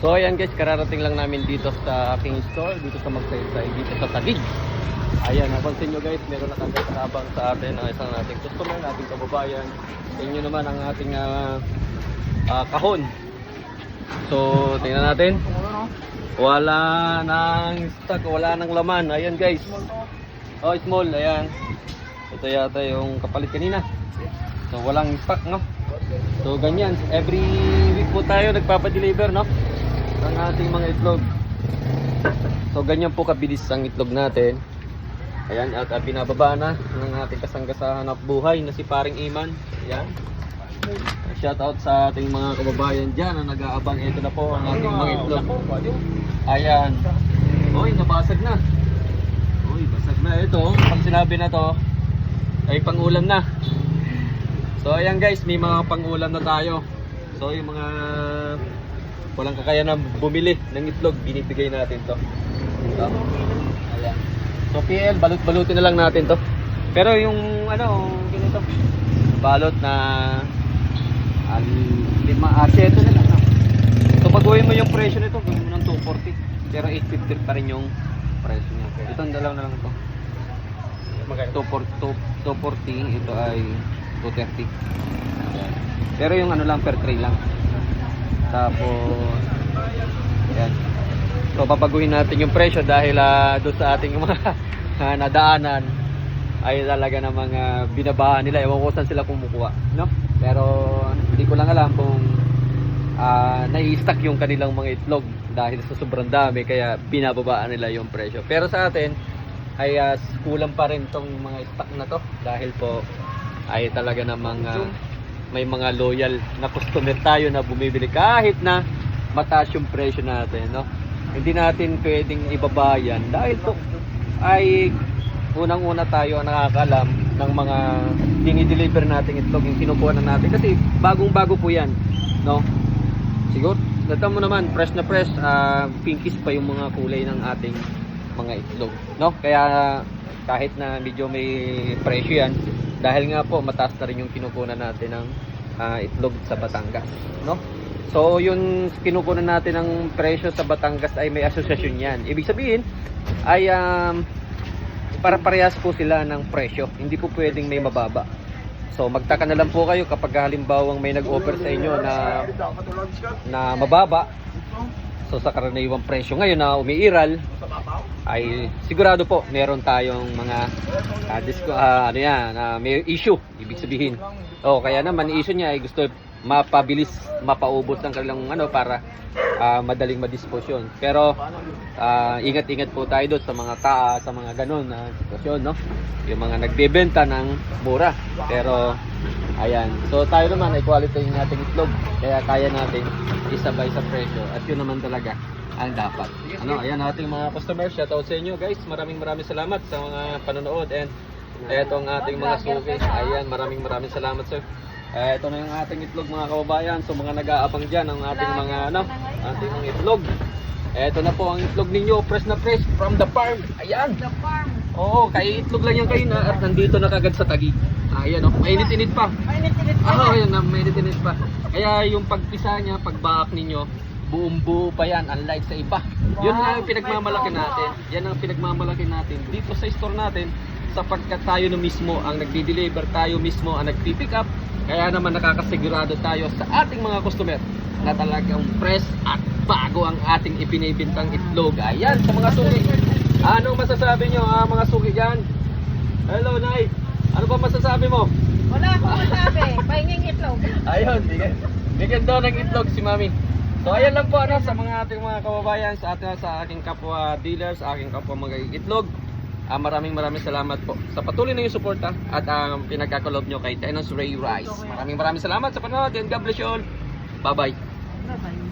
So ayan guys, kararating lang namin dito sa aking store, dito sa Magsaysay, dito sa Taguig. Ayan, napansin nyo guys, meron na kagad karabang sa atin ang isang nating customer, nating kababayan. Sa inyo naman ang ating kahon. So tingnan natin. Wala nang stock, wala nang laman. Ayan guys. Oh, small, ayan. Ito yata yung kapalit kanina. So walang stock, no? So ganyan, every week po tayo nagpapa-deliver, no? Ang ating mga itlog. So ganyan po kabilis ang itlog natin. Ayan, at binababa na ng ating kasangga sa hanap buhay na si Paring Iman. Ayan. Shout out sa ating mga kababayan dyan na nag-aabang. Ito na po ang ating mga itlog. Ayan. Uy, nabasag na. Uy, basag na. Ito, pag sinabi na to ay pangulam na. So ayan guys, may mga pangulam na tayo. So yung mga walang kakayanan bumili ng itlog, binibigay natin to. So, ayan. So PL, balot-balutin na lang natin to. Pero yung ganito, balot na 7 na lang. So baguhin mo yung presyo nito, gawin mo ng 240. Pero 850 pa rin yung presyo niya. Itong dalaw na lang ito. 240, ito ay 230. Pero yung lang per tray lang. Tapos ayan. So papaguhin natin yung presyo dahil doon sa ating mga nadaanan ay talaga namang binabahan nila. Ewan ko saan sila kumukuha, no? Pero hindi ko lang alam kung nai-stack yung kanilang mga itlog dahil sa sobrang dami kaya binababaan nila yung presyo. Pero sa atin ay kulang pa rin tong mga stock na to dahil po ay talaga namang may mga loyal na customer tayo na bumibili kahit na mataas yung presyo natin, no? Hindi natin pwedeng ibabayan dahil to ay unang-una tayo ang nakakalam ng mga dinideliver nating itlog, yung kinukuha na natin kasi bagong-bago po yan, no? Siguro, dito mo naman, fresh na fresh, pinkish pa yung mga kulay ng ating mga itlog, no? Kaya kahit na medyo may presyo yan, dahil nga po mataas na rin yung kinukunan natin ng itlog sa Batangas, no? So yung kinukunan natin ng presyo sa Batangas ay may asosasyon yan. Ibig sabihin ay para-parehas po sila ng presyo. Hindi po pwedeng may mababa. So magtaka na lang po kayo kapag halimbawang may nag-offer sa inyo na mababa. So sa karaniwang presyo ngayon na umiiral ay sigurado po meron tayong mga may issue, ibig sabihin. Kaya naman issue niya ay gusto mapabilis, mapaubos ng kanilang para madaling madisposyon. Pero ingat-ingat po tayo doon sa mga sa mga ganun na sitwasyon, no? Yung mga nagbebenta ng mura. Pero ayan, so tayo naman ay quality yung ating itlog, kaya kaya natin isabay sa presyo at yun naman talaga ang dapat. Ayan ating mga customers, shoutout sa inyo guys. Maraming salamat sa mga panonood and eto ang ating mga suki. Ayan, maraming salamat sir. Ito na yung ating itlog mga kababayan. So mga nag-aabang dyan ang ating mga ating mga itlog. Ito na po ang itlog ninyo, fresh na fresh from the farm. Ayan. The farm. Oo, kaya itlog lang yan kayo na at nandito na kagad sa Taguig. Ayan mainit-init pa. Mainit-init pa. Ayan, mainit-init pa. Kaya yung pagpisa niya, pagbaak ninyo, buong-buo pa yan, unlike sa iba. Yun ang pinagmamalaki natin. Yan ang pinagmamalaki natin dito sa store natin, sapagkat tayo na mismo ang nagdi-deliver, tayo mismo ang nagpi-pick up. Kaya naman nakakasigurado tayo sa ating mga customer na talagang fresh at bago ang ating ipinibintang itlog. Ayan, sa mga suki. Anong masasabi nyo mga suki dyan? Hello, Nay. Ano ba masasabi mo? Wala akong masabi. Pahinging itlog. Ayun, bigyan daw ng itlog si Mami. So ayan lang po sa mga ating mga kababayan, sa aking kapwa dealers, sa aking kapwa mga itlog. Maraming salamat po sa patuloy na yung suporta at pinagkakalob nyo kay Tenos Ray Rice. Maraming salamat sa panonood and God bless you all. Bye bye.